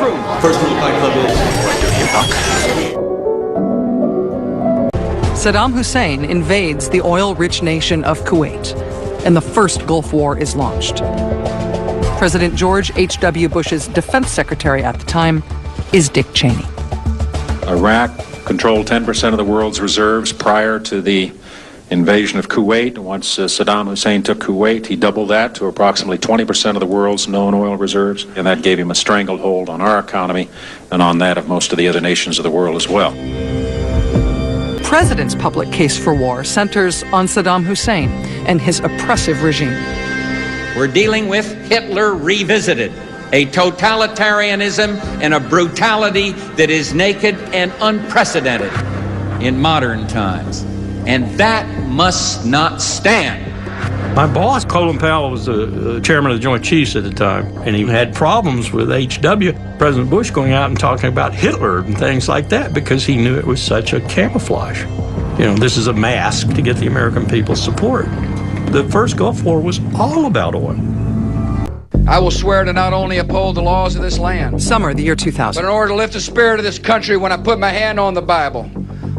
room. First rule of Fight Club is... Saddam Hussein invades the oil-rich nation of Kuwait, and the first Gulf War is launched. President George H.W. Bush's defense secretary at the time is Dick Cheney. Iraq controlled 10% of the world's reserves prior to the invasion of Kuwait. Once Saddam Hussein took Kuwait, he doubled that to approximately 20% of the world's known oil reserves, and that gave him a stranglehold on our economy and on that of most of the other nations of the world as well. The president's public case for war centers on Saddam Hussein and his oppressive regime. We're dealing with Hitler revisited, a totalitarianism and a brutality that is naked and unprecedented in modern times. And that must not stand. My boss, Colin Powell, was the chairman of the Joint Chiefs at the time, and he had problems with H.W., President Bush, going out and talking about Hitler and things like that because he knew it was such a camouflage. You know, this is a mask to get the American people's support. The first Gulf War was all about oil. I will swear to not only uphold the laws of this land, Summer, the year 2000. but in order to lift the spirit of this country when I put my hand on the Bible,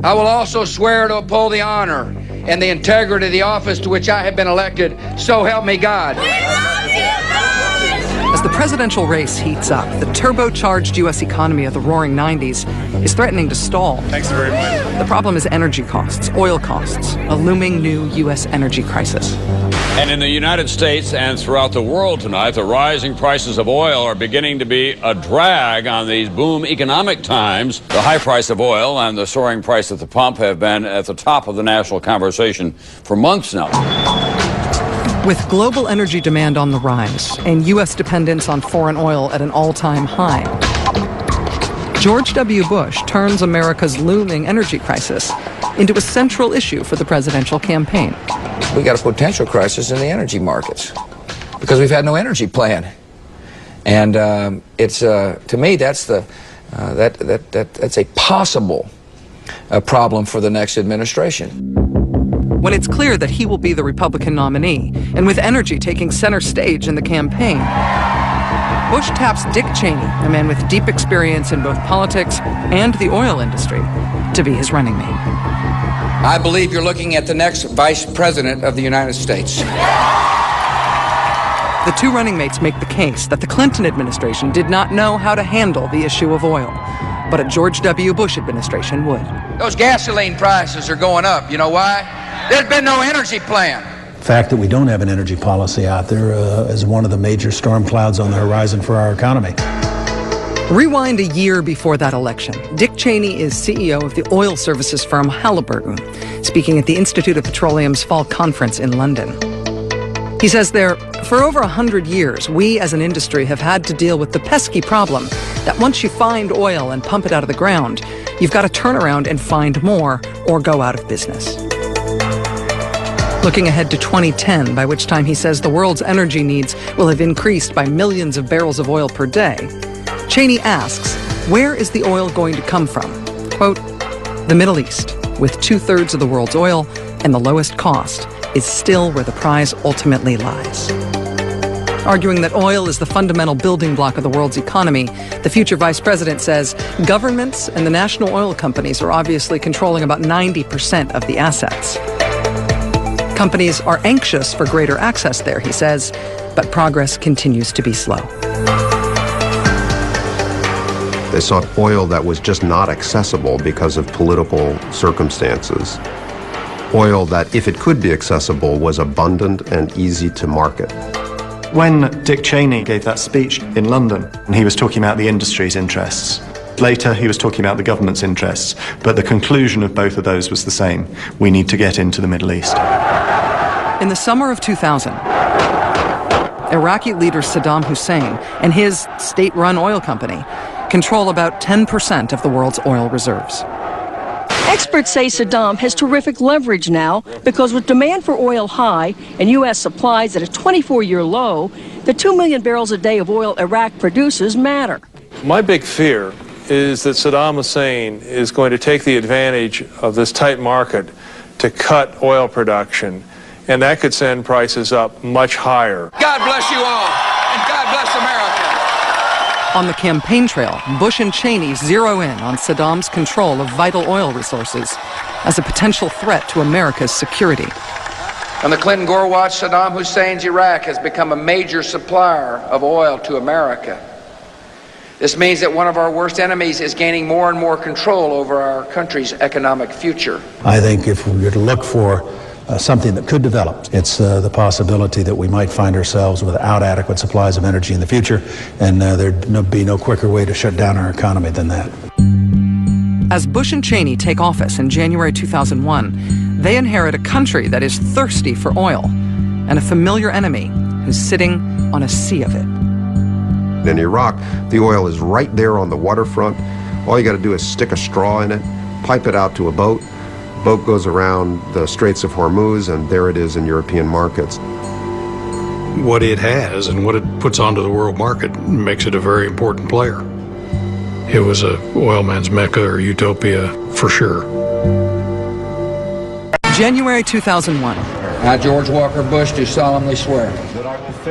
I will also swear to uphold the honor and the integrity of the office to which I have been elected, so help me God. As the presidential race heats up, the turbocharged U.S. economy of the roaring 90s is threatening to stall. Thanks very much. The problem is energy costs, oil costs, a looming new U.S. energy crisis. And in the United States and throughout the world tonight, the rising prices of oil are beginning to be a drag on these boom economic times. The high price of oil and the soaring price at the pump have been at the top of the national conversation for months now. With global energy demand on the rise and U.S. dependence on foreign oil at an all-time high, George W. Bush turns America's looming energy crisis into a central issue for the presidential campaign. We got a potential crisis in the energy markets because we've had no energy plan, and it's to me that's that's a possible problem for the next administration. When it's clear that he will be the Republican nominee, and with energy taking center stage in the campaign, Bush taps Dick Cheney, a man with deep experience in both politics and the oil industry, to be his running mate. I believe you're looking at the next vice president of the United States. The two running mates make the case that the Clinton administration did not know how to handle the issue of oil, but a George W. Bush administration would. Those gasoline prices are going up. You know why? There's been no energy plan. The fact that we don't have an energy policy out there is one of the major storm clouds on the horizon for our economy. Rewind a year before that election. Dick Cheney is CEO of the oil services firm Halliburton, speaking at the Institute of Petroleum's fall conference in London. He says there, for over 100 years, we as an industry have had to deal with the pesky problem that once you find oil and pump it out of the ground, you've got to turn around and find more or go out of business. Looking ahead to 2010, by which time he says the world's energy needs will have increased by millions of barrels of oil per day, Cheney asks, where is the oil going to come from? Quote, the Middle East, with 2/3 of the world's oil and the lowest cost, is still where the prize ultimately lies. Arguing that oil is the fundamental building block of the world's economy, the future vice president says governments and the national oil companies are obviously controlling about 90% of the assets. Companies are anxious for greater access there, he says, but progress continues to be slow. They sought oil that was just not accessible because of political circumstances. Oil that, if it could be accessible, was abundant and easy to market. When Dick Cheney gave that speech in London, he was talking about the industry's interests. Later, he was talking about the government's interests, but the conclusion of both of those was the same. We need to get into the Middle East. In the summer of 2000, Iraqi leader Saddam Hussein and his state-run oil company control about 10% of the world's oil reserves. Experts say Saddam has terrific leverage now because with demand for oil high and U.S. supplies at a 24-year low, the 2 million barrels a day of oil Iraq produces matter. My big fear is that Saddam Hussein is going to take the advantage of this tight market to cut oil production, and that could send prices up much higher. God bless you all, and God bless America. On the campaign trail, Bush and Cheney zero in on Saddam's control of vital oil resources as a potential threat to America's security. On the Clinton-Gore watch, Saddam Hussein's Iraq has become a major supplier of oil to America. This means that one of our worst enemies is gaining more and more control over our country's economic future. I think if we were to look for something that could develop, it's the possibility that we might find ourselves without adequate supplies of energy in the future, and there'd be no quicker way to shut down our economy than that. As Bush and Cheney take office in January 2001, they inherit a country that is thirsty for oil and a familiar enemy who's sitting on a sea of it. In Iraq, the oil is right there on the waterfront. All you got to do is stick a straw in it, pipe it out to a boat. Boat goes around the Straits of Hormuz, and there it is in European markets. What it has and what it puts onto the world market makes it a very important player. It was a oil man's mecca or utopia for sure. January 2001. I, George Walker Bush, do solemnly swear.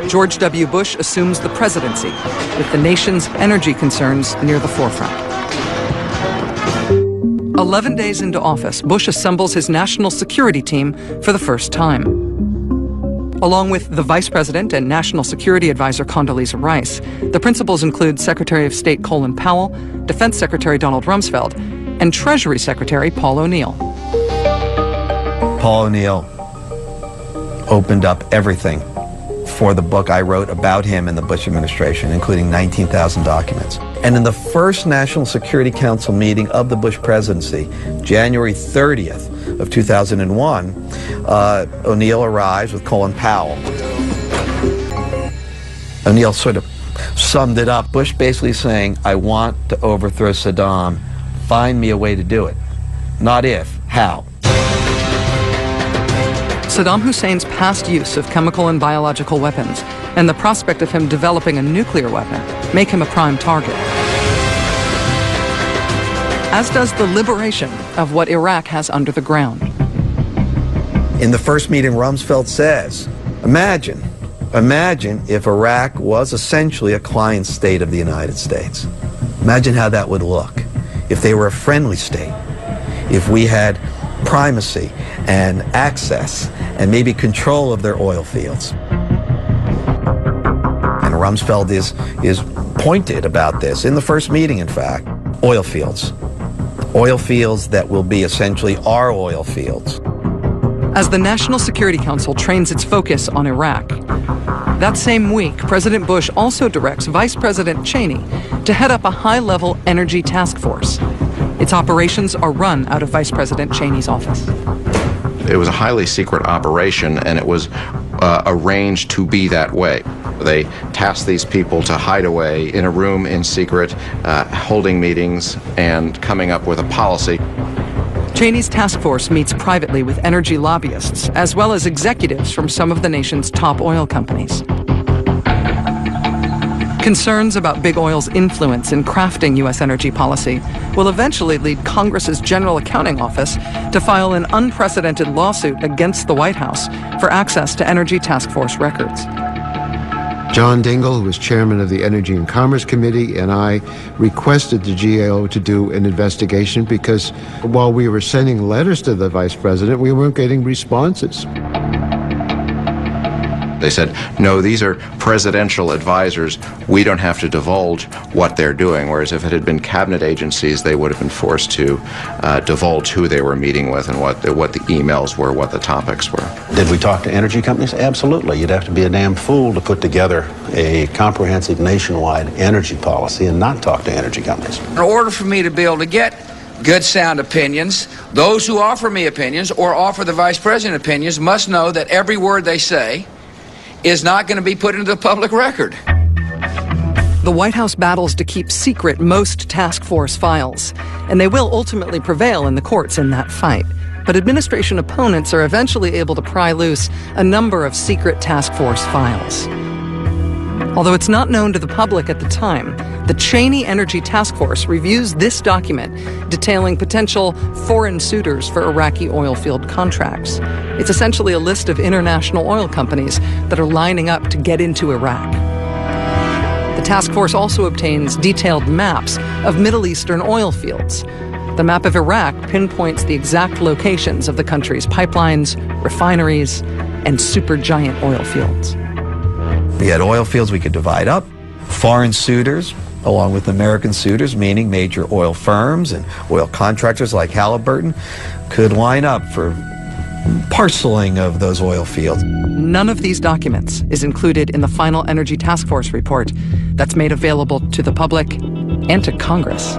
George W. Bush assumes the presidency with the nation's energy concerns near the forefront. 11 days into office, Bush assembles his national security team for the first time. Along with the Vice President and National Security Advisor Condoleezza Rice, the principals include Secretary of State Colin Powell, Defense Secretary Donald Rumsfeld, and Treasury Secretary Paul O'Neill. Paul O'Neill opened up everything for the book I wrote about him in the Bush administration, including 19,000 documents. And in the first National Security Council meeting of the Bush presidency, January 30th of 2001, O'Neill arrives with Colin Powell. O'Neill sort of summed it up. Bush basically saying, I want to overthrow Saddam. Find me a way to do it. Not if, how. Saddam Hussein's past use of chemical and biological weapons and the prospect of him developing a nuclear weapon make him a prime target. As does the liberation of what Iraq has under the ground. In the first meeting, Rumsfeld says, imagine if Iraq was essentially a client state of the United States. Imagine how that would look if they were a friendly state, if we had primacy and access and maybe control of their oil fields. And Rumsfeld is pointed about this in the first meeting, in fact. Oil fields. Oil fields that will be essentially our oil fields. As the National Security Council trains its focus on Iraq, that same week, President Bush also directs Vice President Cheney to head up a high-level energy task force. Its operations are run out of Vice President Cheney's office. It was a highly secret operation, and it was arranged to be that way. They tasked these people to hide away in a room in secret, holding meetings and coming up with a policy. Cheney's task force meets privately with energy lobbyists, as well as executives from some of the nation's top oil companies. Concerns about big oil's influence in crafting U.S. energy policy will eventually lead Congress's General Accounting Office to file an unprecedented lawsuit against the White House for access to Energy Task Force records. John Dingell, who was chairman of the Energy and Commerce Committee, and I requested the GAO to do an investigation because while we were sending letters to the vice president, we weren't getting responses. They said, no, these are presidential advisors. We don't have to divulge what they're doing. Whereas if it had been cabinet agencies, they would have been forced to divulge who they were meeting with and what the emails were, what the topics were. Did we talk to energy companies? Absolutely. You'd have to be a damn fool to put together a comprehensive nationwide energy policy and not talk to energy companies. In order for me to be able to get good sound opinions, those who offer me opinions or offer the vice president opinions must know that every word they say is not going to be put into the public record. The White House battles to keep secret most task force files, and they will ultimately prevail in the courts in that fight. But administration opponents are eventually able to pry loose a number of secret task force files. Although it's not known to the public at the time, the Cheney Energy Task Force reviews this document detailing potential foreign suitors for Iraqi oil field contracts. It's essentially a list of international oil companies that are lining up to get into Iraq. The The task force also obtains detailed maps of Middle Eastern oil fields. The map of Iraq pinpoints the exact locations of the country's pipelines, refineries, and supergiant oil fields. We had oil fields we could divide up. Foreign suitors, along with American suitors, meaning major oil firms and oil contractors like Halliburton, could line up for parceling of those oil fields. None of these documents is included in the final Energy Task Force report that's made available to the public and to Congress.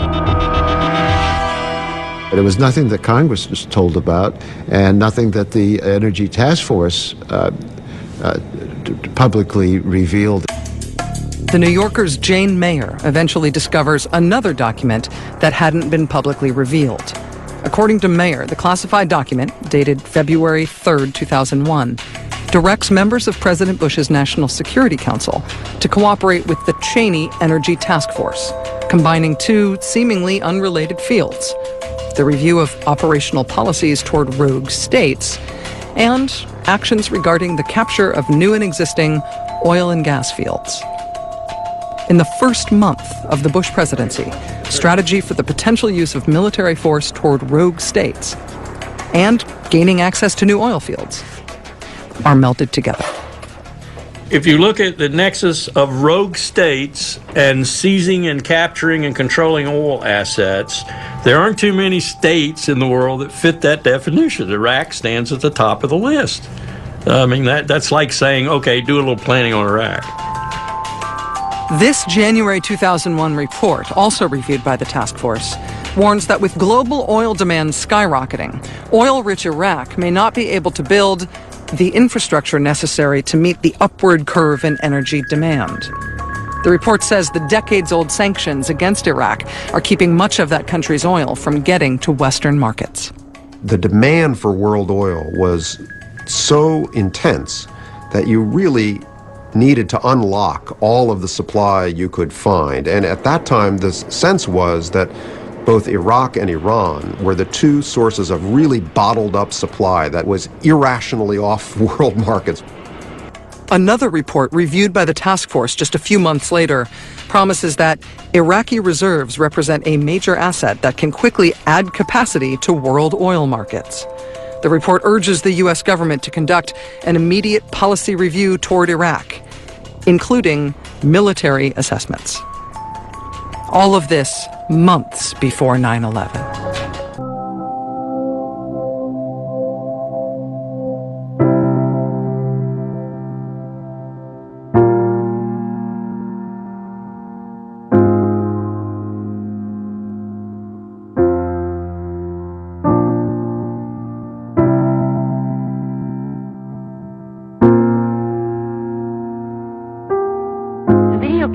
But it was nothing that Congress was told about, and nothing that the Energy Task Force publicly revealed. The New Yorker's Jane Mayer eventually discovers another document that hadn't been publicly revealed. According to Mayer, the classified document, dated February 3rd, 2001, directs members of President Bush's National Security Council to cooperate with the Cheney Energy Task Force, combining two seemingly unrelated fields: the review of operational policies toward rogue states and actions regarding the capture of new and existing oil and gas fields. In the first month of the Bush presidency, strategy for the potential use of military force toward rogue states and gaining access to new oil fields are melded together. If you look at the nexus of rogue states and seizing and capturing and controlling oil assets, there aren't too many states in the world that fit that definition. Iraq stands at the top of the list. I mean, that's like saying, okay, do a little planning on Iraq. This January 2001 report, also reviewed by the task force, warns that with global oil demand skyrocketing, oil-rich Iraq may not be able to build the infrastructure necessary to meet the upward curve in energy demand. The report says the decades-old sanctions against Iraq are keeping much of that country's oil from getting to Western markets. The demand for world oil was so intense that you really needed to unlock all of the supply you could find. And at that time, the sense was that both Iraq and Iran were the two sources of really bottled up supply that was irrationally off world markets. Another report reviewed by the task force just a few months later promises that Iraqi reserves represent a major asset that can quickly add capacity to world oil markets. The report urges the U.S. government to conduct an immediate policy review toward Iraq, including military assessments. All of this months before 9/11.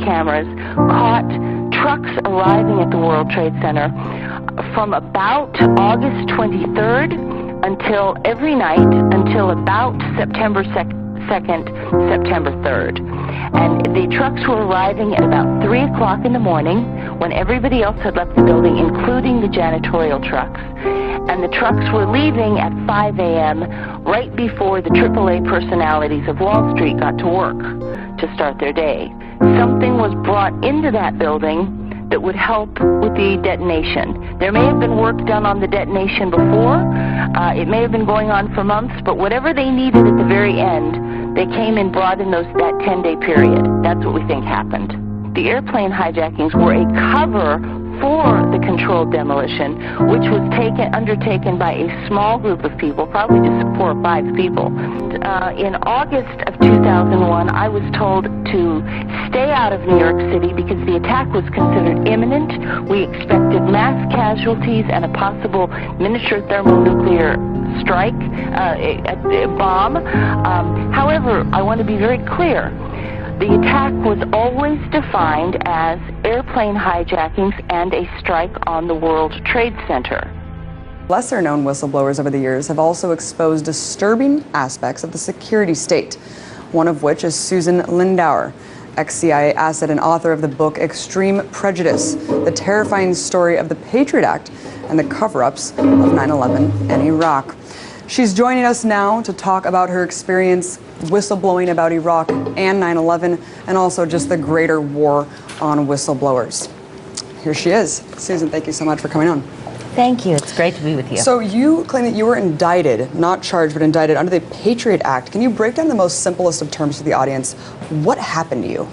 Cameras caught trucks arriving at the World Trade Center from about August 23rd until every night until about September 2nd, September 3rd. And the trucks were arriving at about 3 o'clock in the morning when everybody else had left the building, including the janitorial trucks. And the trucks were leaving at 5 a.m. right before the AAA personalities of Wall Street got to work to start their day. Something was brought into that building that would help with the detonation. There may have been work done on the detonation before. It may have been going on for months, but whatever they needed at the very end, they came and brought in that 10-day period. That's what we think happened. The airplane hijackings were a cover for the controlled demolition, which was undertaken by a small group of people, probably just 4 or 5 people. In August of 2001, I was told to stay out of New York City because the attack was considered imminent. We expected mass casualties and a possible miniature thermonuclear strike, a bomb. However, I want to be very clear. The attack was always defined as airplane hijackings and a strike on the World Trade Center. Lesser-known whistleblowers over the years have also exposed disturbing aspects of the security state, one of which is Susan Lindauer, ex-CIA asset and author of the book Extreme Prejudice, the terrifying story of the Patriot Act and the cover-ups of 9/11 and Iraq. She's joining us now to talk about her experience whistleblowing about Iraq and 9/11, and also just the greater war on whistleblowers. Here she is. Susan, thank you so much for coming on. Thank you. It's great to be with you. So you claim that you were indicted, not charged, but indicted under the Patriot Act. Can you break down the most simplest of terms for the audience? What happened to you?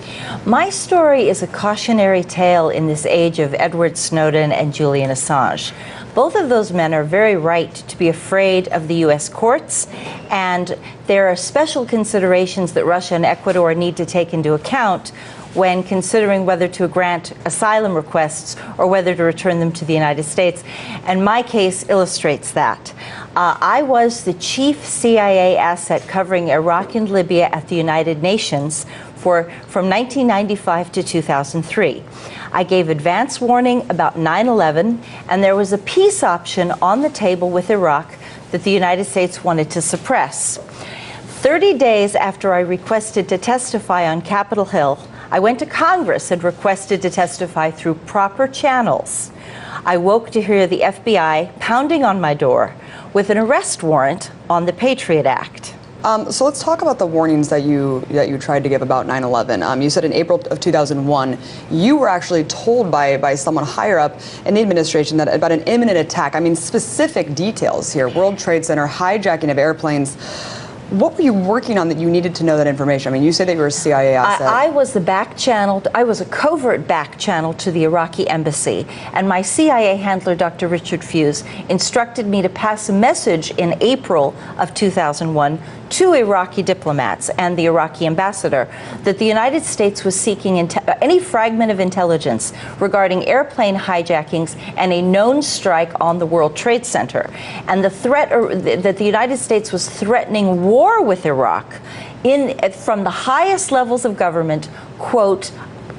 My story is a cautionary tale in this age of Edward Snowden and Julian Assange. Both of those men are very right to be afraid of the U.S. courts, and there are special considerations that Russia and Ecuador need to take into account when considering whether to grant asylum requests or whether to return them to the United States. And my case illustrates that. I was the chief CIA asset covering Iraq and Libya at the United Nations from 1995 to 2003. I gave advance warning about 9/11, and there was a peace option on the table with Iraq that the United States wanted to suppress. 30 days after I requested to testify on Capitol Hill, I went to Congress and requested to testify through proper channels. I woke to hear the FBI pounding on my door with an arrest warrant on the Patriot Act. So let's talk about the warnings that you tried to give about 9/11. You said in April of 2001, you were actually told by someone higher up in the administration that about an imminent attack. I mean, specific details here: World Trade Center, hijacking of airplanes. What were you working on that you needed to know that information? I mean, you say that you were a CIA asset. I was the back channel. I was a covert back channel to the Iraqi embassy, and my CIA handler, Dr. Richard Fuse, instructed me to pass a message in April of 2001 to Iraqi diplomats and the Iraqi ambassador that the United States was seeking any fragment of intelligence regarding airplane hijackings and a known strike on the World Trade Center, and the threat that the United States was threatening war with Iraq from the highest levels of government, quote,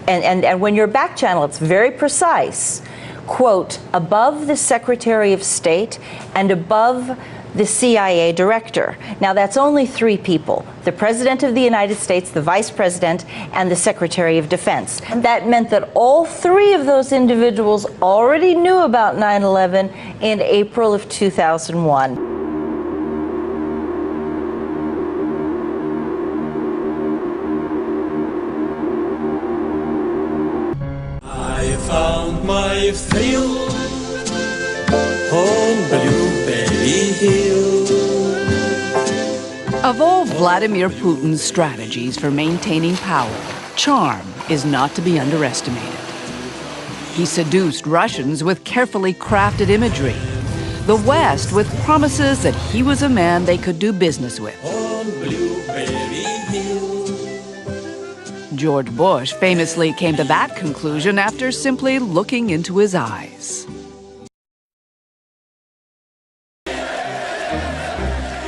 and when you're back channel, it's very precise, quote, above the Secretary of State and above the CIA director. Now, that's only three people: the President of the United States, the Vice President, and the Secretary of Defense. That meant that all three of those individuals already knew about 9/11 in April of 2001. I found my thrill on Blueberry Hill. Of all Vladimir Putin's strategies for maintaining power, charm is not to be underestimated. He seduced Russians with carefully crafted imagery, the West with promises that he was a man they could do business with. On Blueberry Hill. George Bush famously came to that conclusion after simply looking into his eyes.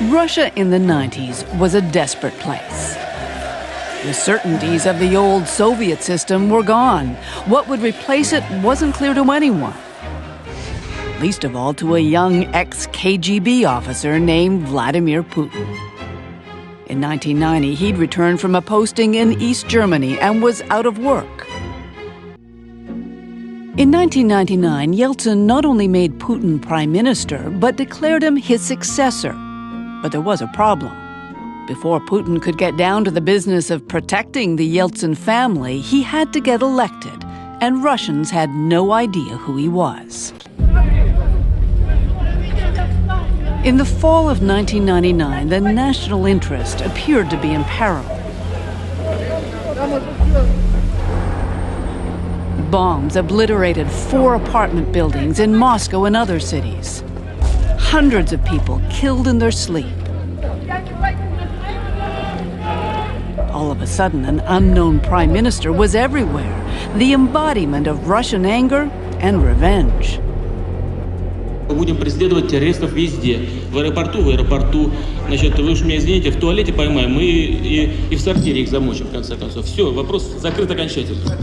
Russia in the 90s was a desperate place. The certainties of the old Soviet system were gone. What would replace it wasn't clear to anyone. Least of all to a young ex-KGB officer named Vladimir Putin. In 1990, he'd returned from a posting in East Germany and was out of work. In 1999, Yeltsin not only made Putin prime minister, but declared him his successor. But there was a problem. Before Putin could get down to the business of protecting the Yeltsin family, he had to get elected, and Russians had no idea who he was. In the fall of 1999, the national interest appeared to be in peril. Bombs obliterated 4 apartment buildings in Moscow and other cities. Hundreds of people killed in their sleep. All of a sudden, an unknown prime minister was everywhere, the embodiment of Russian anger and revenge. Мы будем преследовать террористов везде. В аэропорту, значит, вы уж меня извините, в туалете поймаем, и в сортире их замочим, в конце концов. Все, вопрос закрыт окончательно.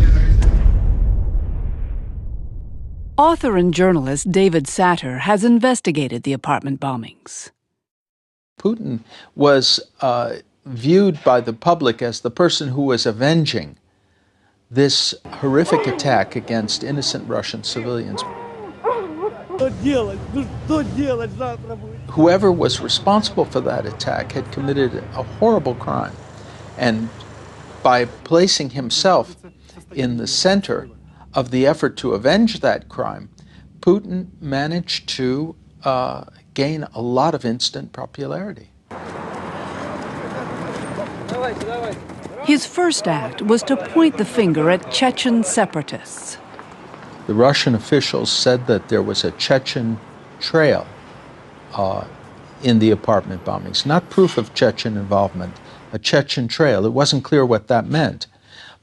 Author and journalist David Satter has investigated the apartment bombings. Putin was viewed by the public as the person who was avenging this horrific attack against innocent Russian civilians. Whoever was responsible for that attack had committed a horrible crime. And by placing himself in the center of the effort to avenge that crime, Putin managed to gain a lot of instant popularity. His first act was to point the finger at Chechen separatists. The Russian officials said that there was a Chechen trail in the apartment bombings, not proof of Chechen involvement, a Chechen trail. It wasn't clear what that meant,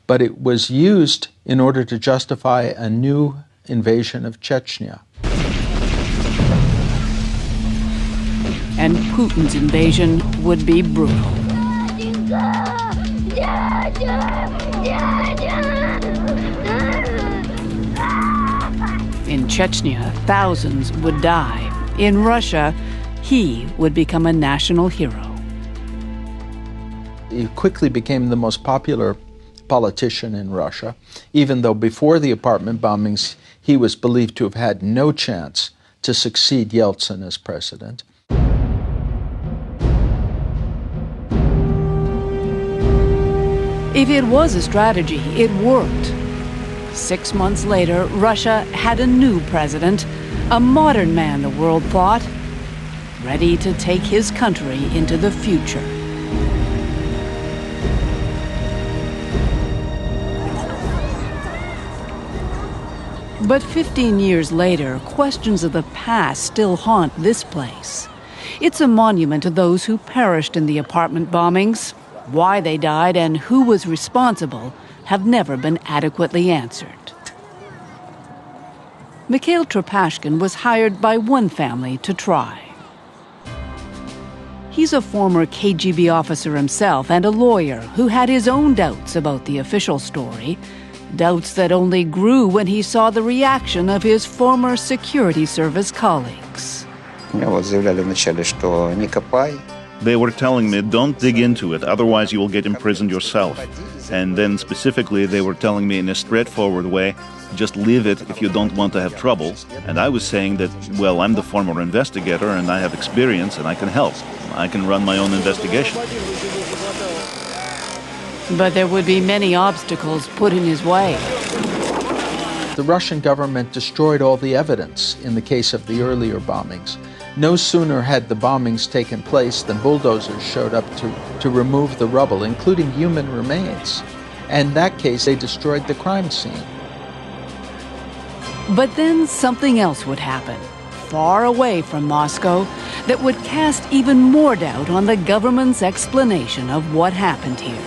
but it was used in order to justify a new invasion of Chechnya. And Putin's invasion would be brutal. In Chechnya, thousands would die. In Russia, he would become a national hero. He quickly became the most popular politician in Russia, even though before the apartment bombings, he was believed to have had no chance to succeed Yeltsin as president. If it was a strategy, it worked. 6 months later, Russia had a new president, a modern man, the world thought, ready to take his country into the future. But 15 years later, questions of the past still haunt this place. It's a monument to those who perished in the apartment bombings. Why they died and who was responsible have never been adequately answered. Mikhail Trepashkin was hired by one family to try. He's a former KGB officer himself and a lawyer who had his own doubts about the official story, doubts that only grew when he saw the reaction of his former security service colleagues. They were telling me, don't dig into it, otherwise you will get imprisoned yourself. And then specifically, they were telling me in a straightforward way, just leave it if you don't want to have trouble. And I was saying that, well, I'm the former investigator and I have experience and I can help. I can run my own investigation. But there would be many obstacles put in his way. The Russian government destroyed all the evidence in the case of the earlier bombings. No sooner had the bombings taken place than bulldozers showed up to remove the rubble, including human remains. And in that case, they destroyed the crime scene. But then something else would happen, far away from Moscow, that would cast even more doubt on the government's explanation of what happened here.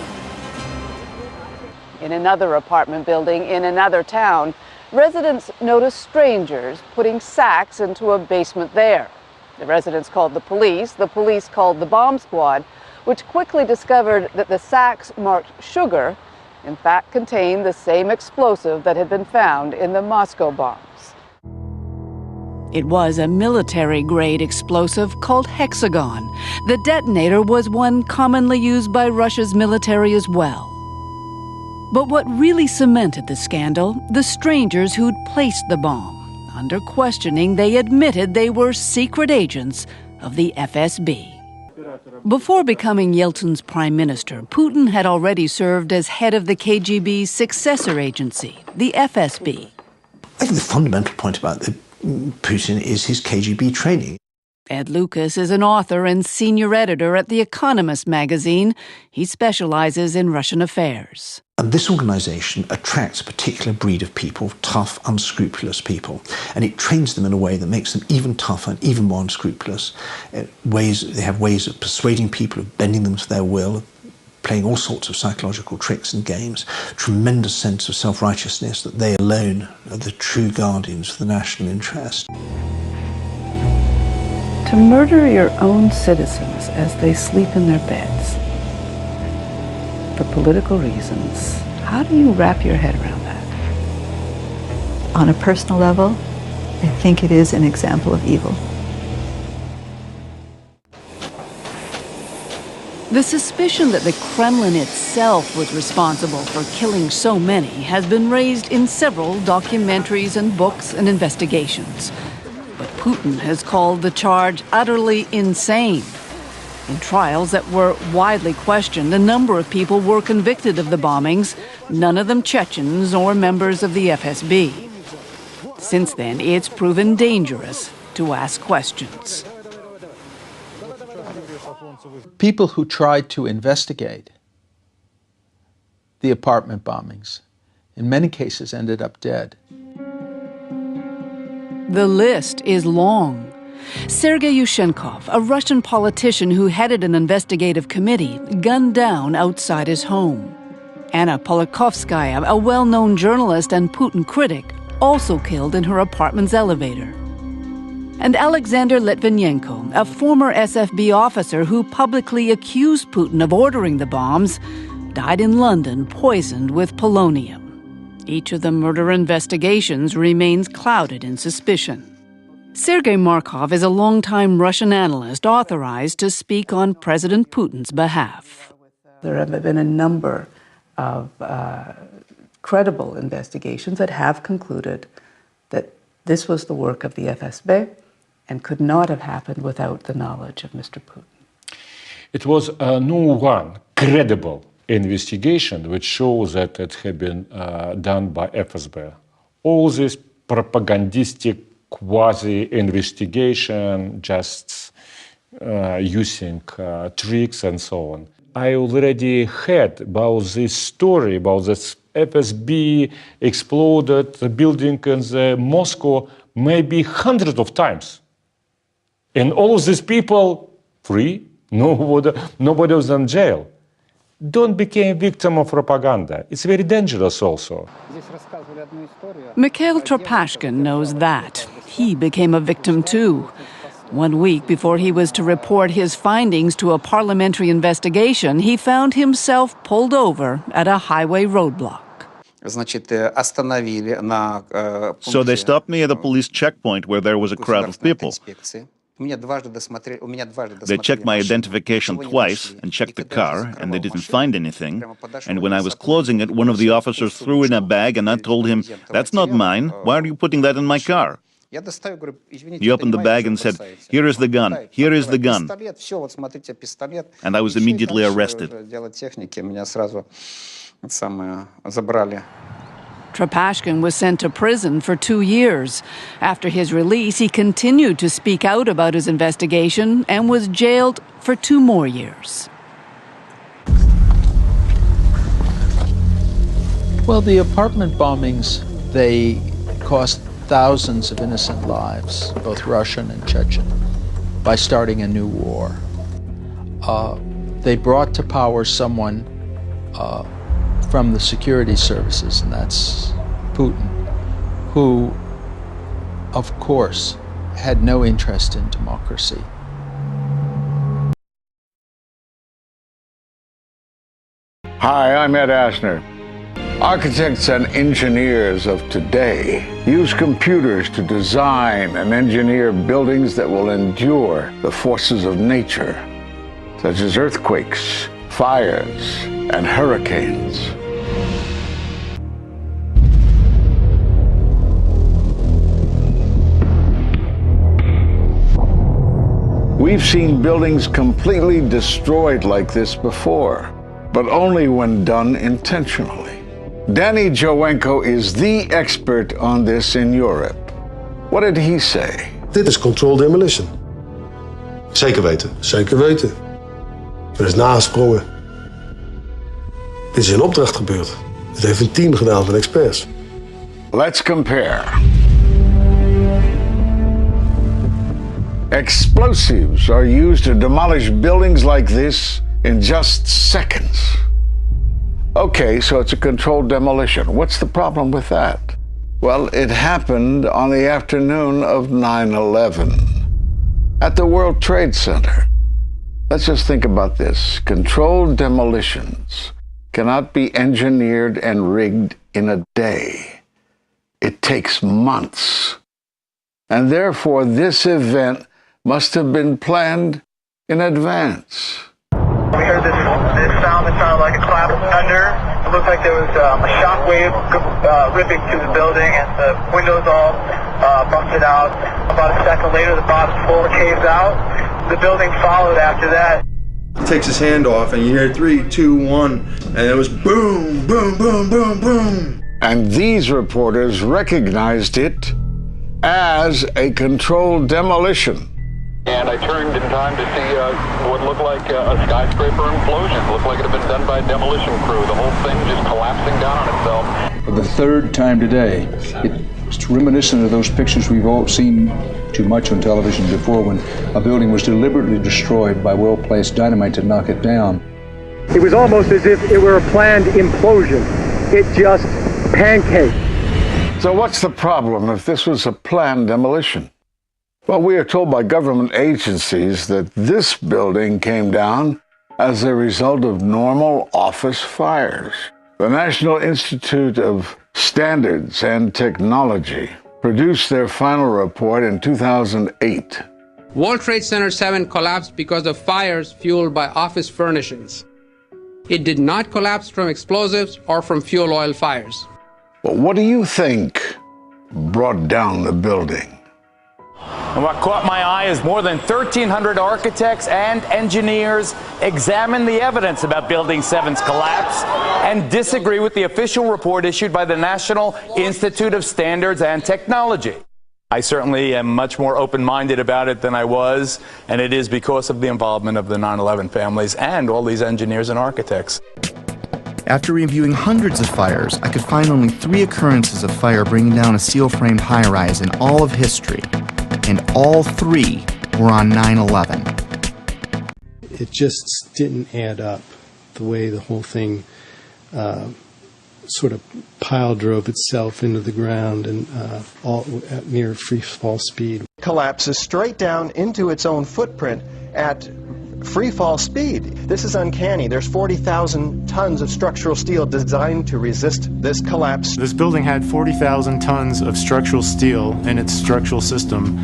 In another apartment building in another town, residents noticed strangers putting sacks into a basement there. The residents called the police called the bomb squad, which quickly discovered that the sacks marked sugar, in fact contained the same explosive that had been found in the Moscow bombs. It was a military-grade explosive called Hexagon. The detonator was one commonly used by Russia's military as well. But what really cemented the scandal, the strangers who'd placed the bomb. Under questioning, they admitted they were secret agents of the FSB. Before becoming Yeltsin's prime minister, Putin had already served as head of the KGB's successor agency, the FSB. I think the fundamental point about Putin is his KGB training. Ed Lucas is an author and senior editor at The Economist magazine. He specializes in Russian affairs. And this organization attracts a particular breed of people, tough, unscrupulous people. And it trains them in a way that makes them even tougher and even more unscrupulous. They have ways of persuading people, of bending them to their will, of playing all sorts of psychological tricks and games. Tremendous sense of self-righteousness that they alone are the true guardians of the national interest. To murder your own citizens as they sleep in their beds for political reasons, how do you wrap your head around that? On a personal level, I think it is an example of evil. The suspicion that the Kremlin itself was responsible for killing so many has been raised in several documentaries and books and investigations. But Putin has called the charge utterly insane. In trials that were widely questioned, a number of people were convicted of the bombings, none of them Chechens or members of the FSB. Since then, it's proven dangerous to ask questions. People who tried to investigate the apartment bombings, in many cases, ended up dead. The list is long. Sergei Yushchenkov, a Russian politician who headed an investigative committee, gunned down outside his home. Anna Politkovskaya, a well-known journalist and Putin critic, also killed in her apartment's elevator. And Alexander Litvinenko, a former SFB officer who publicly accused Putin of ordering the bombs, died in London poisoned with polonium. Each of the murder investigations remains clouded in suspicion. Sergei Markov is a longtime Russian analyst authorized to speak on President Putin's behalf. There have been a number of credible investigations that have concluded that this was the work of the FSB and could not have happened without the knowledge of Mr. Putin. It was no one credible investigation which shows that it had been done by FSB. All this propagandistic quasi-investigation, just using tricks and so on. I already heard about this story, about this FSB exploded the building in the Moscow maybe hundreds of times. And all of these people free, nobody was in jail. Don't become victim of propaganda. It's very dangerous also. Mikhail Tropashkin knows that. He became a victim too. 1 week before he was to report his findings to a parliamentary investigation, he found himself pulled over at a highway roadblock. So they stopped me at a police checkpoint where there was a crowd of people. They checked my identification twice and checked the car, and they didn't find anything. And when I was closing it, one of the officers threw in a bag, and I told him, "That's not mine. Why are you putting that in my car?" He opened the bag and said, "Here is the gun. Here is the gun." And I was immediately arrested. Tropashkin was sent to prison for 2 years. After his release, he continued to speak out about his investigation and was jailed for 2 more years. Well, the apartment bombings, they cost thousands of innocent lives, both Russian and Chechen, by starting a new war. They brought to power someone from the security services, and that's Putin, who, of course, had no interest in democracy. Hi, I'm Ed Asner. Architects and engineers of today use computers to design and engineer buildings that will endure the forces of nature, such as earthquakes, fires, and hurricanes. We've seen buildings completely destroyed like this before, but only when done intentionally. Danny Jowenko is the expert on this in Europe. What did he say? Dit is controlled demolition. Zeker weten. Zeker weten. Er is nagesprongen. Dit is in opdracht gebeurd. Dit heeft een team gedaan van experts. Let's compare. Explosives are used to demolish buildings like this in just seconds. Okay, so it's a controlled demolition. What's the problem with that? Well, it happened on the afternoon of 9/11 at the World Trade Center. Let's just think about this. Controlled demolitions cannot be engineered and rigged in a day. It takes months. And therefore, this event must have been planned in advance. We heard this sound that sounded like a clap of thunder. It looked like there was a shock wave ripping through the building, and the windows all busted out. About a second later, the bottom floor caves out. The building followed after that. He takes his hand off, and you hear 3, 2, 1, and it was boom, boom, boom, boom, boom. And these reporters recognized it as a controlled demolition. And I turned in time to see what looked like a skyscraper implosion. It looked like it had been done by a demolition crew. The whole thing just collapsing down on itself. For the third time today, it's reminiscent of those pictures we've all seen too much on television before, when a building was deliberately destroyed by well-placed dynamite to knock it down. It was almost as if it were a planned implosion. It just pancaked. So what's the problem if this was a planned demolition? Well, we are told by government agencies that this building came down as a result of normal office fires. The National Institute of Standards and Technology produced their final report in 2008. World Trade Center 7 collapsed because of fires fueled by office furnishings. It did not collapse from explosives or from fuel oil fires. But what do you think brought down the building? And what caught my eye is more than 1,300 architects and engineers examine the evidence about Building 7's collapse and disagree with the official report issued by the National Institute of Standards and Technology. I certainly am much more open-minded about it than I was, and it is because of the involvement of the 9/11 families and all these engineers and architects. After reviewing hundreds of fires, I could find only 3 occurrences of fire bringing down a steel-framed high-rise in all of history. And all 3 were on 9/11. It just didn't add up, the way the whole thing sort of pile drove itself into the ground and all at near free fall speed. Collapses straight down into its own footprint at free fall speed. This is uncanny. There's 40,000 tons of structural steel designed to resist this collapse. This building had 40,000 tons of structural steel in its structural system,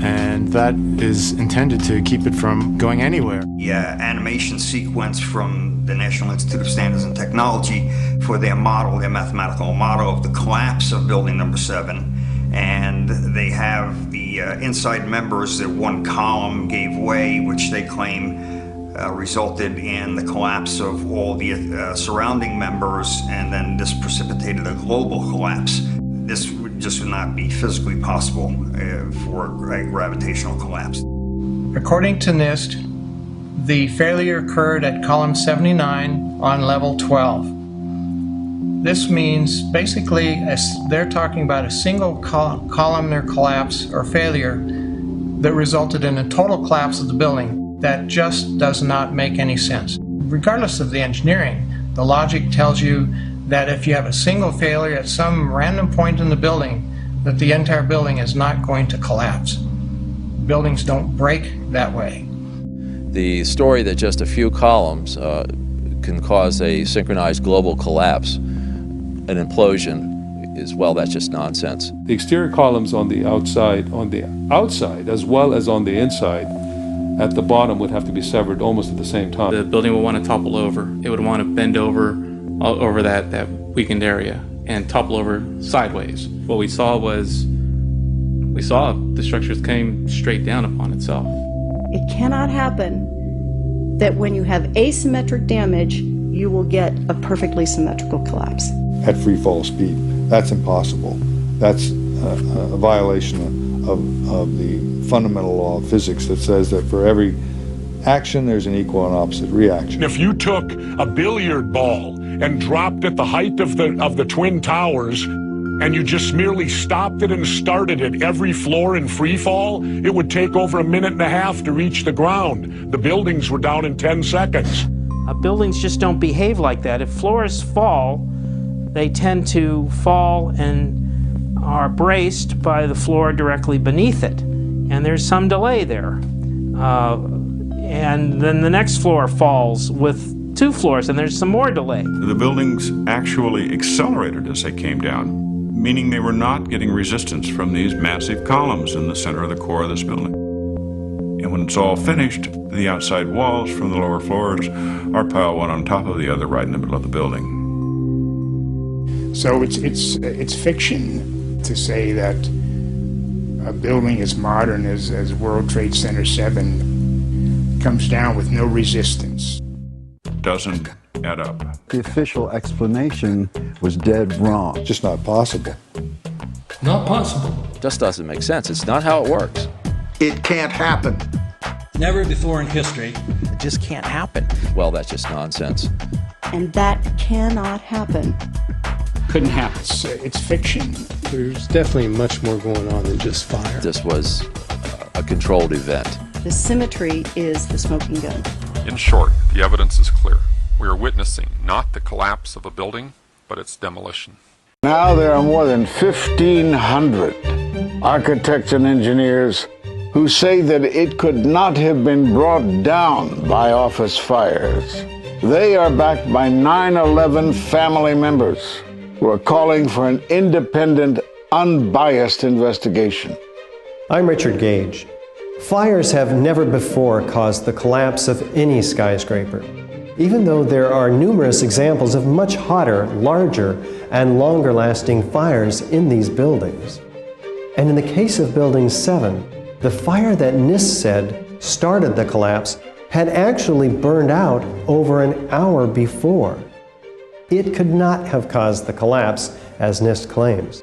and that is intended to keep it from going anywhere. The animation sequence from the National Institute of Standards and Technology for their model, their mathematical model of the collapse of Building Number 7. And they have the inside members, that one column gave way, which they claim resulted in the collapse of all the surrounding members, and then this precipitated a global collapse. This would just not be physically possible for a gravitational collapse. According to NIST, the failure occurred at column 79 on level 12. This means basically they're talking about a single columnar collapse or failure that resulted in a total collapse of the building. That just does not make any sense. Regardless of the engineering, the logic tells you that if you have a single failure at some random point in the building, that the entire building is not going to collapse. Buildings don't break that way. The story that just a few columns can cause a synchronized global collapse, an implosion, is, well, that's just nonsense. The exterior columns on the outside as well as on the inside at the bottom would have to be severed almost at the same time. The building would want to topple over. It would want to bend over that weakened area and topple over sideways. What we saw the structures came straight down upon itself. It cannot happen that when you have asymmetric damage, you will get a perfectly symmetrical collapse. At free fall speed. That's impossible. That's a violation of the fundamental law of physics that says that for every action, there's an equal and opposite reaction. If you took a billiard ball and dropped at the height of the Twin Towers, and you just merely stopped it and started at every floor in free fall, it would take over 1.5 minutes to reach the ground. The buildings were down in 10 seconds. Buildings just don't behave like that. If floors fall, they tend to fall and are braced by the floor directly beneath it. And there's some delay there. And then the next floor falls with 2 floors, and there's some more delay. The buildings actually accelerated as they came down, meaning they were not getting resistance from these massive columns in the center of the core of this building. And when it's all finished, the outside walls from the lower floors are piled one on top of the other right in the middle of the building. So it's fiction to say that a building as modern as World Trade Center 7 comes down with no resistance. Doesn't add up. The official explanation was dead wrong. Just not possible. Not possible. Just doesn't make sense. It's not how it works. It can't happen. Never before in history. It just can't happen. Well, that's just nonsense. And that cannot happen. Couldn't happen. It's fiction. There's definitely much more going on than just fire. This was a controlled event. The symmetry is the smoking gun. In short, the evidence is clear. We are witnessing not the collapse of a building, but its demolition. Now there are more than 1,500 architects and engineers who say that it could not have been brought down by office fires. They are backed by 9/11 family members who are calling for an independent, unbiased investigation. I'm Richard Gage. Fires have never before caused the collapse of any skyscraper, even though there are numerous examples of much hotter, larger, and longer-lasting fires in these buildings. And in the case of Building 7, the fire that NIST said started the collapse had actually burned out over an hour before. It could not have caused the collapse, as NIST claims.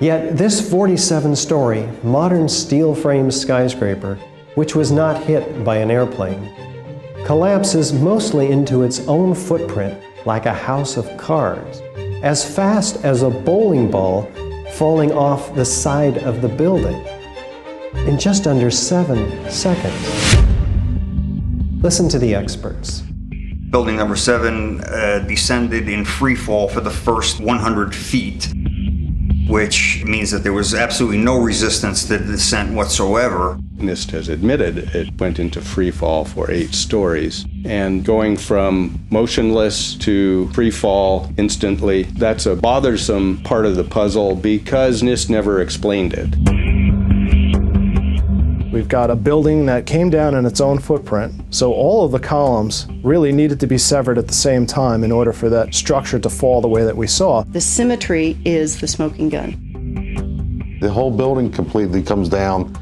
Yet this 47-story, modern steel-framed skyscraper, which was not hit by an airplane, collapses mostly into its own footprint like a house of cards, as fast as a bowling ball falling off the side of the building, in just under 7 seconds. Listen to the experts. Building number 7 descended in free fall for the first 100 feet, which means that there was absolutely no resistance to the descent whatsoever. NIST has admitted it went into free fall for 8 stories. And going from motionless to free fall instantly, that's a bothersome part of the puzzle because NIST never explained it. We've got a building that came down in its own footprint, so all of the columns really needed to be severed at the same time in order for that structure to fall the way that we saw. The symmetry is the smoking gun. The whole building completely comes down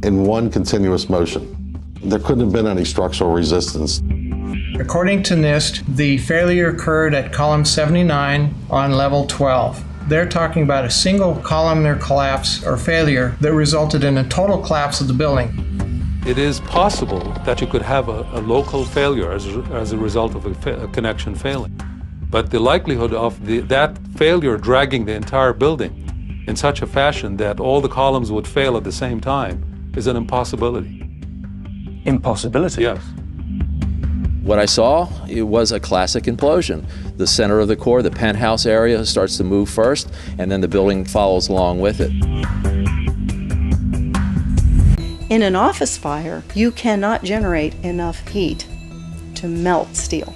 in one continuous motion. There couldn't have been any structural resistance. According to NIST, the failure occurred at column 79 on level 12. They're talking about a single columnar collapse or failure that resulted in a total collapse of the building. It is possible that you could have a local failure as a result of a connection failing. But the likelihood of that failure dragging the entire building in such a fashion that all the columns would fail at the same time is an impossibility. Impossibility? Yes. What I saw, it was a classic implosion. The center of the core, the penthouse area, starts to move first, and then the building follows along with it. In an office fire, you cannot generate enough heat to melt steel.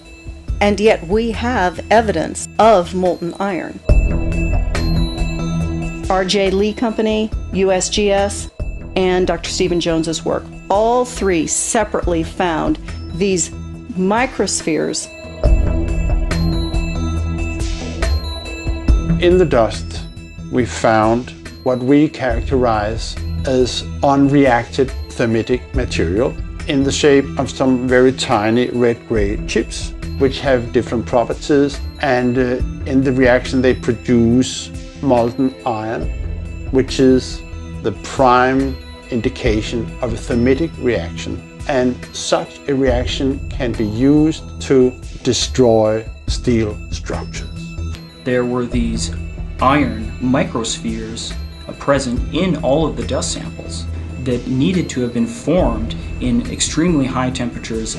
And yet we have evidence of molten iron. R.J. Lee Company, USGS, and Dr. Stephen Jones's work, all 3 separately found these microspheres. In the dust, we found what we characterize as unreacted thermitic material in the shape of some very tiny red-gray chips, which have different properties, and in the reaction they produce molten iron, which is the prime indication of a thermitic reaction. And such a reaction can be used to destroy steel structures. There were these iron microspheres present in all of the dust samples that needed to have been formed in extremely high temperatures.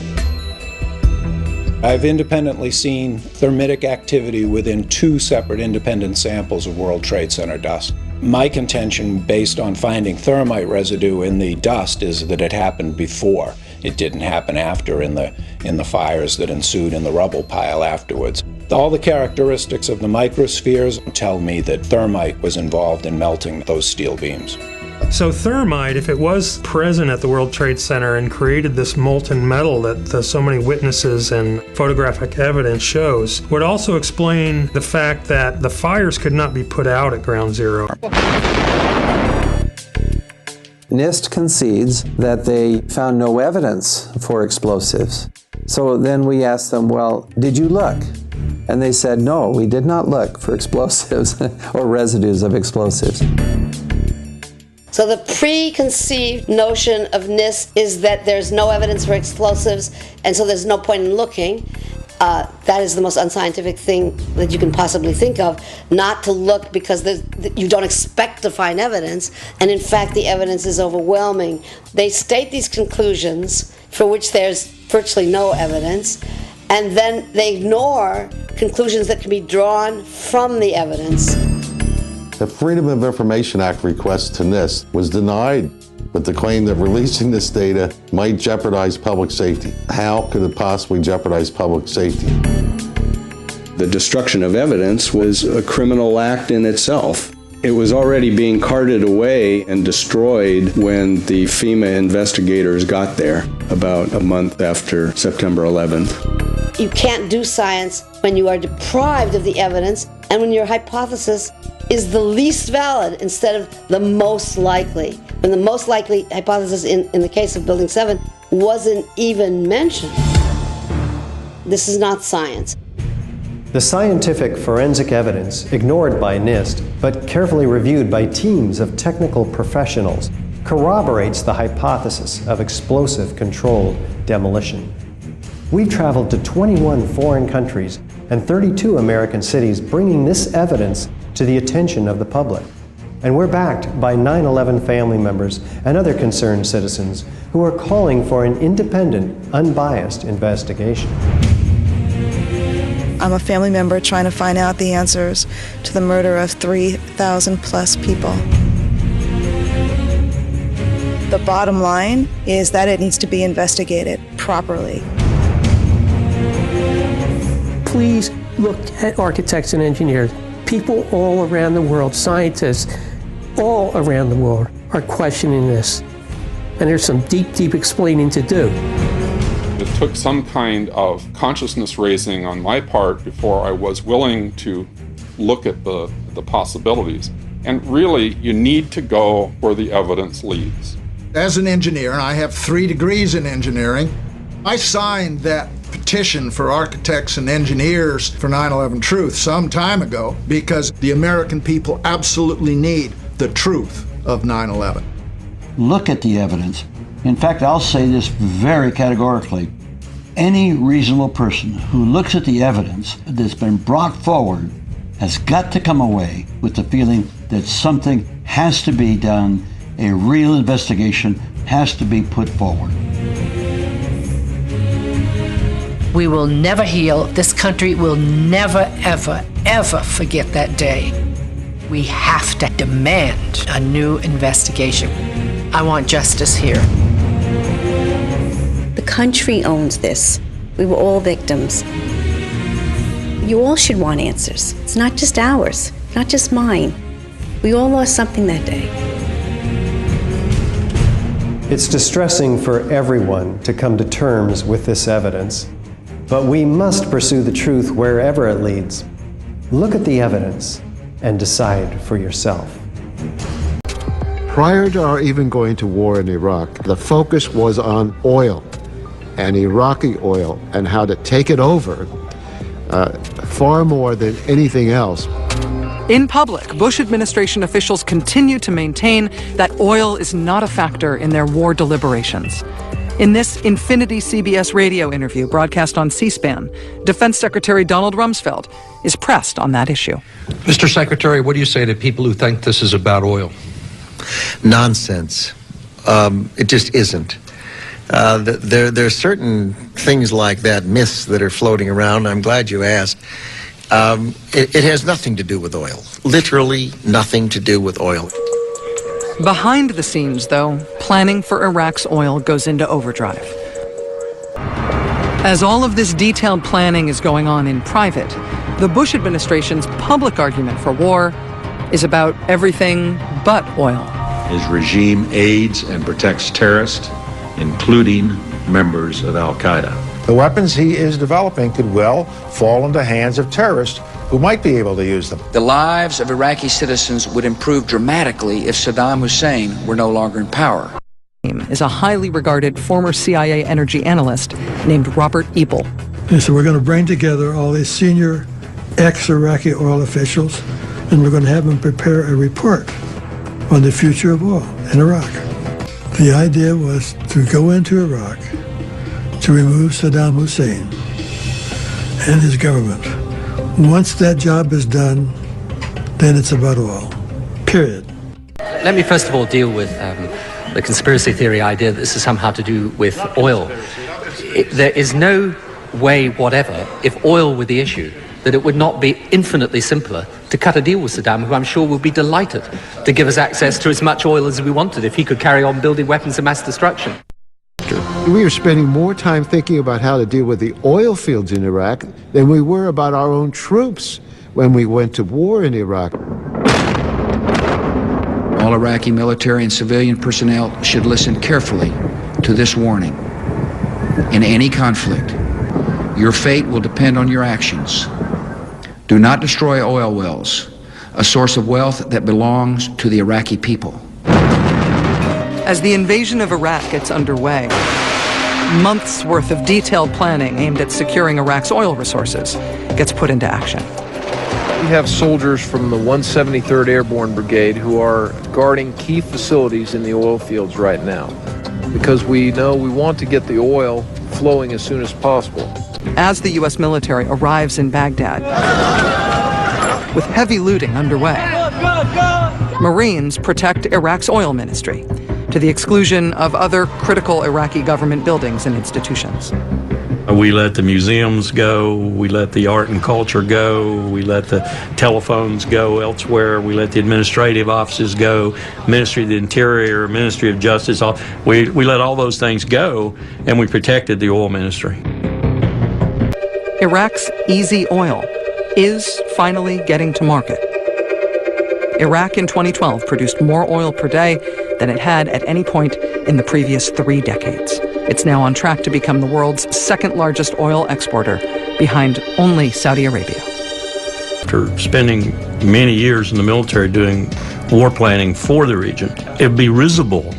I've independently seen thermitic activity within 2 separate independent samples of World Trade Center dust. My contention, based on finding thermite residue in the dust, is that it happened before. It didn't happen after in the fires that ensued in the rubble pile afterwards. All the characteristics of the microspheres tell me that thermite was involved in melting those steel beams. So thermite, if it was present at the World Trade Center and created this molten metal that so many witnesses and photographic evidence shows, would also explain the fact that the fires could not be put out at Ground Zero. NIST concedes that they found no evidence for explosives. So then we asked them, well, did you look? And they said, no, we did not look for explosives or residues of explosives. So the preconceived notion of NIST is that there's no evidence for explosives, and so there's no point in looking. That is the most unscientific thing that you can possibly think of, not to look because you don't expect to find evidence, and in fact the evidence is overwhelming. They state these conclusions for which there's virtually no evidence, and then they ignore conclusions that can be drawn from the evidence. The Freedom of Information Act request to NIST was denied with the claim that releasing this data might jeopardize public safety. How could it possibly jeopardize public safety? The destruction of evidence was a criminal act in itself. It was already being carted away and destroyed when the FEMA investigators got there about a month after September 11th. You can't do science when you are deprived of the evidence and when your hypothesis is the least valid instead of the most likely. When the most likely hypothesis in the case of Building 7 wasn't even mentioned. This is not science. The scientific forensic evidence, ignored by NIST, but carefully reviewed by teams of technical professionals, corroborates the hypothesis of explosive controlled demolition. We've traveled to 21 foreign countries and 32 American cities, bringing this evidence to the attention of the public. And we're backed by 9/11 family members and other concerned citizens who are calling for an independent, unbiased investigation. I'm a family member trying to find out the answers to the murder of 3,000 plus people. The bottom line is that it needs to be investigated properly. Please look at architects and engineers. People all around the world, scientists all around the world are questioning this. And there's some deep, deep explaining to do. It took some kind of consciousness raising on my part before I was willing to look at the possibilities. And really, you need to go where the evidence leads. As an engineer, and I have 3 degrees in engineering, I signed that petition for architects and engineers for 9/11 Truth some time ago because the American people absolutely need the truth of 9/11. Look at the evidence. In fact, I'll say this very categorically. Any reasonable person who looks at the evidence that's been brought forward has got to come away with the feeling that something has to be done, a real investigation has to be put forward. We will never heal. This country will never, ever, ever forget that day. We have to demand a new investigation. I want justice here. The country owns this. We were all victims. You all should want answers. It's not just ours, not just mine. We all lost something that day. It's distressing for everyone to come to terms with this evidence, but we must pursue the truth wherever it leads. Look at the evidence and decide for yourself. Prior to our even going to war in Iraq, the focus was on oil and Iraqi oil and how to take it over far more than anything else. In public, Bush administration officials continue to maintain that oil is not a factor in their war deliberations. In this Infinity CBS radio interview broadcast on C-SPAN, Defense Secretary Donald Rumsfeld is pressed on that issue. Mr. Secretary, what do you say to people who think this is about oil? Nonsense. It just isn't. There are certain things like that, myths that are floating around. I'm glad you asked. It has nothing to do with oil. Literally nothing to do with oil. Behind the scenes, though, planning for Iraq's oil goes into overdrive. As all of this detailed planning is going on in private, the Bush administration's public argument for war is about everything but oil. His regime aids and protects terrorists, including members of Al-Qaeda. The weapons he is developing could well fall into the hands of terrorists who might be able to use them. The lives of Iraqi citizens would improve dramatically if Saddam Hussein were no longer in power. Is a highly regarded former CIA energy analyst named Robert Ebel. And so we're going to bring together all these senior ex-Iraqi oil officials, and we're going to have them prepare a report on the future of oil in Iraq. The idea was to go into Iraq to remove Saddam Hussein and his government. Once that job is done, then it's about oil, period. Let me first of all deal with the conspiracy theory idea that this is somehow to do with oil. There is no way whatever, if oil were the issue, that it would not be infinitely simpler to cut a deal with Saddam, who I'm sure would be delighted to give us access to as much oil as we wanted if he could carry on building weapons of mass destruction. We were spending more time thinking about how to deal with the oil fields in Iraq than we were about our own troops when we went to war in Iraq. All Iraqi military and civilian personnel should listen carefully to this warning. In any conflict, your fate will depend on your actions. Do not destroy oil wells, a source of wealth that belongs to the Iraqi people. As the invasion of Iraq gets underway, months' worth of detailed planning aimed at securing Iraq's oil resources gets put into action. We have soldiers from the 173rd Airborne Brigade who are guarding key facilities in the oil fields right now because we know we want to get the oil flowing as soon as possible. As the U.S. military arrives in Baghdad, with heavy looting underway, Marines protect Iraq's oil ministry, to the exclusion of other critical Iraqi government buildings and institutions. We let the museums go, we let the art and culture go, we let the telephones go elsewhere, we let the administrative offices go, Ministry of the Interior, Ministry of Justice, we let all those things go, and we protected the oil ministry. Iraq's easy oil is finally getting to market. Iraq in 2012 produced more oil per day than it had at any point in the previous 3 decades. It's now on track to become the world's second largest oil exporter, behind only Saudi Arabia. After spending many years in the military doing war planning for the region, it'd be risible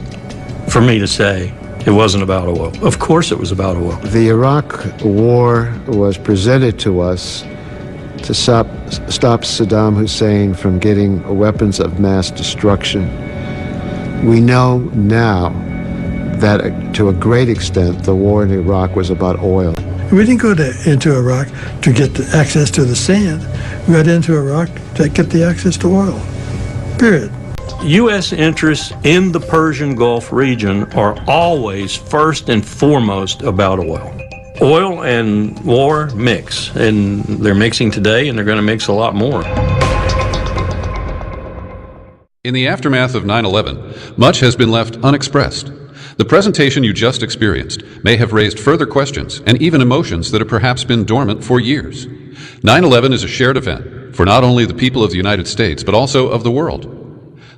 for me to say it wasn't about oil. Of course it was about oil. The Iraq war was presented to us to stop Saddam Hussein from getting weapons of mass destruction. We know now that to a great extent the war in Iraq was about oil. We didn't go into Iraq to get the access to the sand. We got into Iraq to get the access to oil, period. U.S. interests in the Persian Gulf region are always first and foremost about oil. Oil and war mix, and they're mixing today, and they're going to mix a lot more. In the aftermath of 9/11, much has been left unexpressed. The presentation you just experienced may have raised further questions and even emotions that have perhaps been dormant for years. 9/11 is a shared event for not only the people of the United States, but also of the world.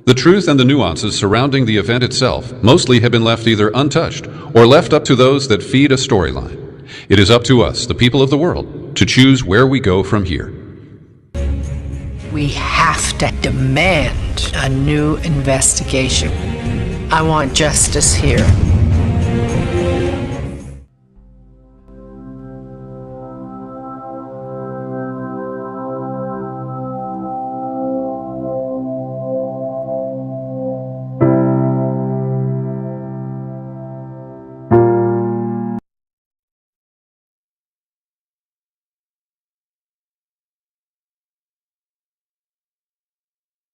The truth and the nuances surrounding the event itself mostly have been left either untouched or left up to those that feed a storyline. It is up to us, the people of the world, to choose where we go from here. We have to demand a new investigation. I want justice here.